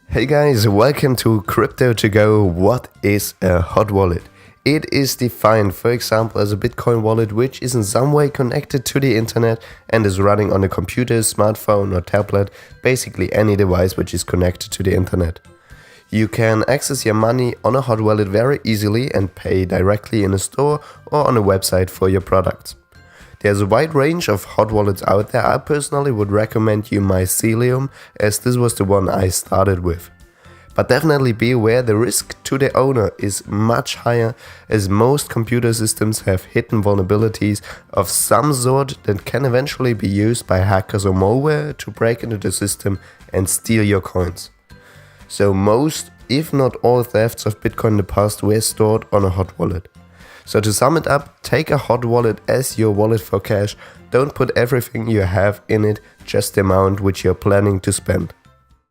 Hey guys, welcome to Crypto to Go. What is a hot wallet? It is defined, for example, as a Bitcoin wallet which is in some way connected to the internet and is running on a computer, smartphone or tablet, basically any device which is connected to the internet. You can access your money on a hot wallet very easily and pay directly in a store or on a website for your products. There's a wide range of hot wallets out there. I personally would recommend you Mycelium, as this was the one I started with. But definitely be aware the risk to the owner is much higher, as most computer systems have hidden vulnerabilities of some sort that can eventually be used by hackers or malware to break into the system and steal your coins. So most, if not all, thefts of Bitcoin in the past were stored on a hot wallet. So to sum it up, take a hot wallet as your wallet for cash. Don't put everything you have in it, just the amount which you're planning to spend.